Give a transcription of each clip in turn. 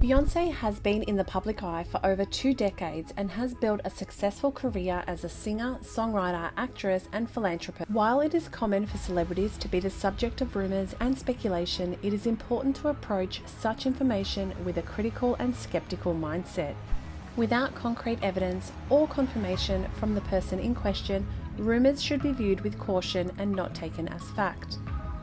Beyonce has been in the public eye for over 2 decades and has built a successful career as a singer, songwriter, actress, and philanthropist. While it is common for celebrities to be the subject of rumors and speculation, it is important to approach such information with a critical and skeptical mindset. Without concrete evidence or confirmation from the person in question, rumors should be viewed with caution and not taken as fact.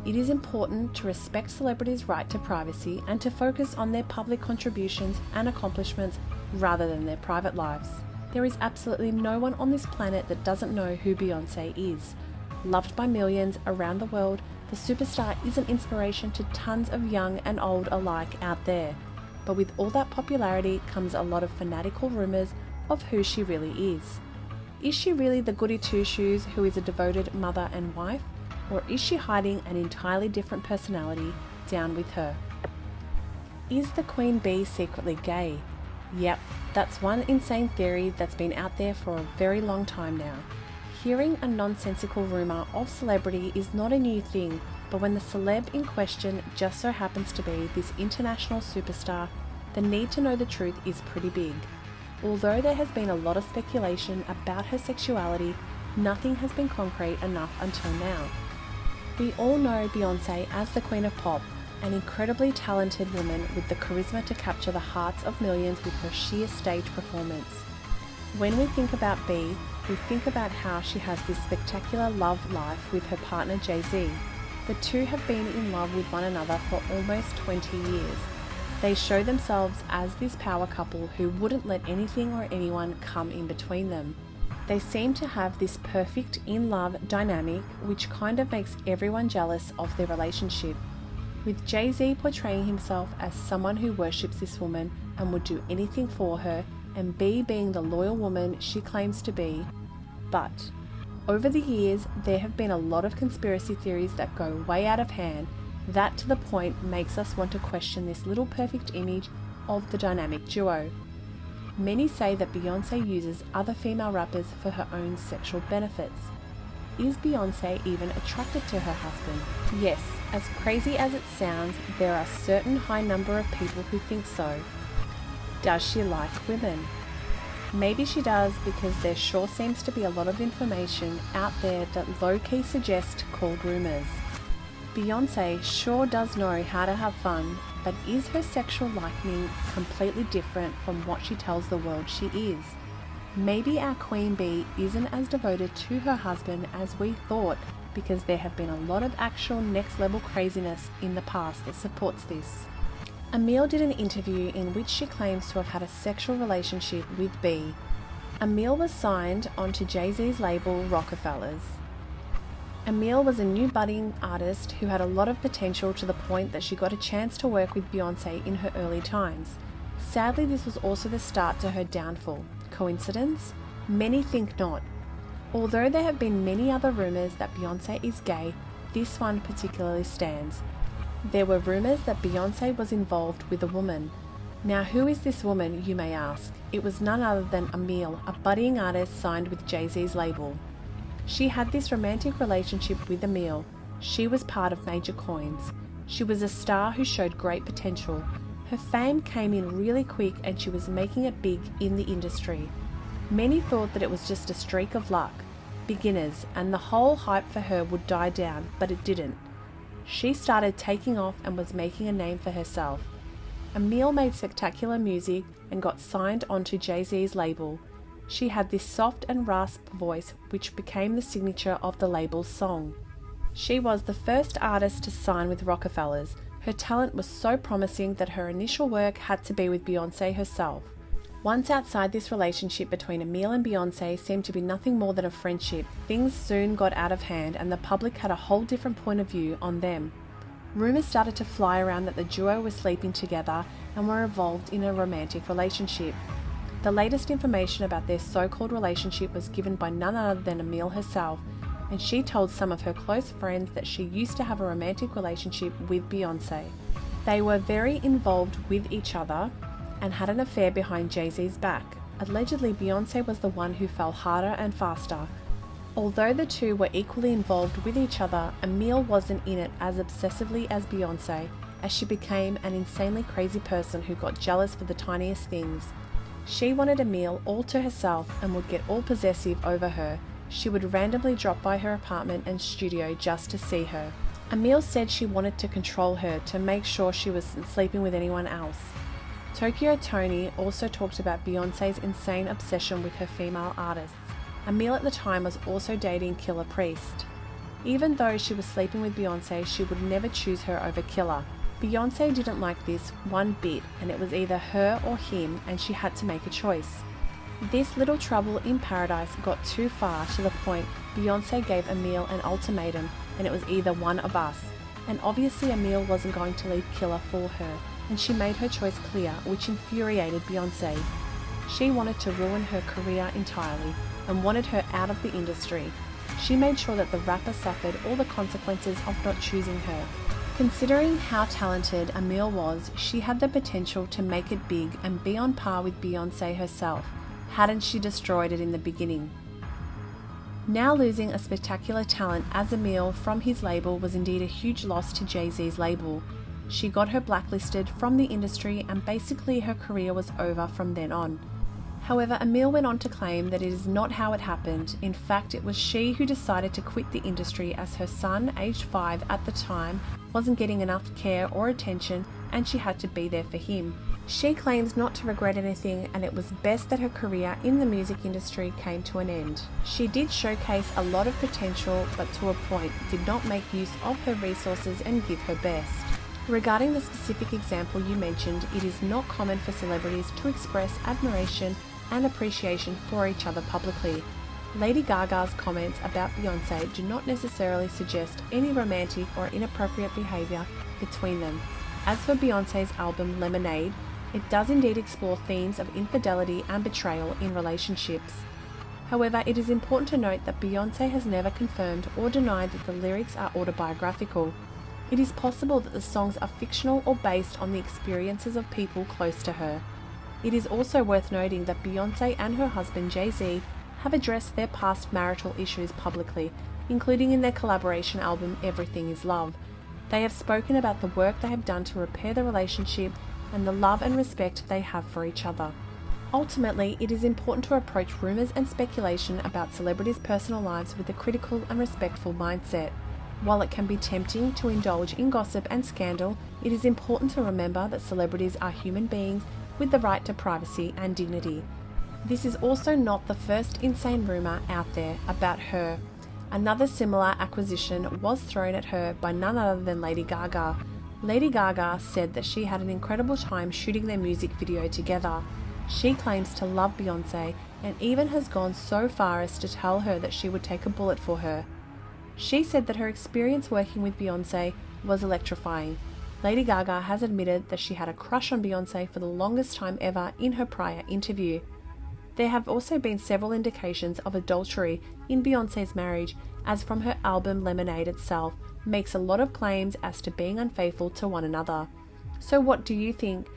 It is important to respect celebrities' right to privacy and to focus on their public contributions and accomplishments rather than their private lives. There is absolutely no one on this planet that doesn't know who Beyonce is. Loved by millions around the world, the superstar is an inspiration to tons of young and old alike out there. But with all that popularity comes a lot of fanatical rumors of who she really is. Is she really the goody two-shoes who is a devoted mother and wife? Or is she hiding an entirely different personality down with her? Is the Queen Bee secretly gay? Yep, that's one insane theory that's been out there for a very long time now. Hearing a nonsensical rumour of celebrity is not a new thing, but when the celeb in question just so happens to be this international superstar, the need to know the truth is pretty big. Although there has been a lot of speculation about her sexuality, nothing has been concrete enough until now. We all know Beyonce as the Queen of Pop, an incredibly talented woman with the charisma to capture the hearts of millions with her sheer stage performance. When we think about Bey, we think about how she has this spectacular love life with her partner Jay-Z. The two have been in love with one another for almost 20 years. They show themselves as this power couple who wouldn't let anything or anyone come in between them. They seem to have this perfect in-love dynamic which kind of makes everyone jealous of their relationship, with Jay-Z portraying himself as someone who worships this woman and would do anything for her, and Bey being the loyal woman she claims to be. But over the years there have been a lot of conspiracy theories that go way out of hand, that to the point makes us want to question this little perfect image of the dynamic duo. Many say that Beyonce uses other female rappers for her own sexual benefits. Is Beyonce even attracted to her husband? Yes, as crazy as it sounds, there are a certain high number of people who think so. Does she like women? Maybe she does, because there sure seems to be a lot of information out there that low-key suggests called rumors. Beyonce sure does know how to have fun, but is her sexual liking completely different from what she tells the world she is? Maybe our Queen Bee isn't as devoted to her husband as we thought, because there have been a lot of actual next level craziness in the past that supports this. Amil did an interview in which she claims to have had a sexual relationship with Bey. Amil was signed onto Jay-Z's label Rockefellers. Amil was a new budding artist who had a lot of potential to the point that she got a chance to work with Beyonce in her early times. Sadly, this was also the start to her downfall. Coincidence? Many think not. Although there have been many other rumors that Beyonce is gay, this one particularly stands. There were rumors that Beyonce was involved with a woman. Now, who is this woman, you may ask? It was none other than Amil, a budding artist signed with Jay-Z's label. She had this romantic relationship with Amil. She was part of Major Coins. She was a star who showed great potential. Her fame came in really quick and she was making it big in the industry. Many thought that it was just a streak of luck, beginners, and the whole hype for her would die down, but it didn't. She started taking off and was making a name for herself. Amil made spectacular music and got signed onto Jay-Z's label. She had this soft and rasp voice which became the signature of the label's song. She was the first artist to sign with Rockefellers. Her talent was so promising that her initial work had to be with Beyonce herself. Once outside this relationship between Amil and Beyonce seemed to be nothing more than a friendship, things soon got out of hand and the public had a whole different point of view on them. Rumours started to fly around that the duo were sleeping together and were involved in a romantic relationship. The latest information about their so-called relationship was given by none other than Amil herself, and she told some of her close friends that she used to have a romantic relationship with Beyonce. They were very involved with each other and had an affair behind Jay-Z's back. Allegedly, Beyonce was the one who fell harder and faster. Although the two were equally involved with each other, Amil wasn't in it as obsessively as Beyonce, as she became an insanely crazy person who got jealous for the tiniest things. She wanted Amil all to herself and would get all possessive over her. She would randomly drop by her apartment and studio just to see her. Amil said she wanted to control her to make sure she wasn't sleeping with anyone else. Tokyo Tony also talked about Beyonce's insane obsession with her female artists. Amil at the time was also dating Killer Priest. Even though she was sleeping with Beyonce, she would never choose her over Killer. Beyonce didn't like this one bit, and it was either her or him, and she had to make a choice. This little trouble in paradise got too far to the point Beyonce gave Amil an ultimatum, and it was either one of us. And obviously Amil wasn't going to leave Killer for her, and she made her choice clear, which infuriated Beyonce. She wanted to ruin her career entirely and wanted her out of the industry. She made sure that the rapper suffered all the consequences of not choosing her. Considering how talented Amil was, she had the potential to make it big and be on par with Beyonce herself, hadn't she destroyed it in the beginning. Now losing a spectacular talent as Amil from his label was indeed a huge loss to Jay-Z's label. She got her blacklisted from the industry and basically her career was over from then on. However, Amil went on to claim that it is not how it happened. In fact, it was she who decided to quit the industry as her son, aged 5 at the time, wasn't getting enough care or attention and she had to be there for him. She claims not to regret anything and it was best that her career in the music industry came to an end. She did showcase a lot of potential, but to a point did not make use of her resources and give her best. Regarding the specific example you mentioned, it is not common for celebrities to express admiration and appreciation for each other publicly. Lady Gaga's comments about Beyonce do not necessarily suggest any romantic or inappropriate behaviour between them. As for Beyonce's album Lemonade, it does indeed explore themes of infidelity and betrayal in relationships. However, it is important to note that Beyonce has never confirmed or denied that the lyrics are autobiographical. It is possible that the songs are fictional or based on the experiences of people close to her. It is also worth noting that Beyonce and her husband Jay-Z have addressed their past marital issues publicly, including in their collaboration album Everything Is Love. They have spoken about the work they have done to repair the relationship and the love and respect they have for each other. Ultimately, it is important to approach rumours and speculation about celebrities' personal lives with a critical and respectful mindset. While it can be tempting to indulge in gossip and scandal, it is important to remember that celebrities are human beings with the right to privacy and dignity. This is also not the first insane rumour out there about her. Another similar acquisition was thrown at her by none other than Lady Gaga. Lady Gaga said that she had an incredible time shooting their music video together. She claims to love Beyonce and even has gone so far as to tell her that she would take a bullet for her. She said that her experience working with Beyonce was electrifying. Lady Gaga has admitted that she had a crush on Beyonce for the longest time ever in her prior interview. There have also been several indications of adultery in Beyonce's marriage, as from her album Lemonade itself makes a lot of claims as to being unfaithful to one another. So what do you think?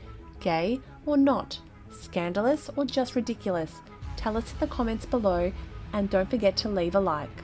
Gay or not? Scandalous or just ridiculous? Tell us in the comments below and don't forget to leave a like.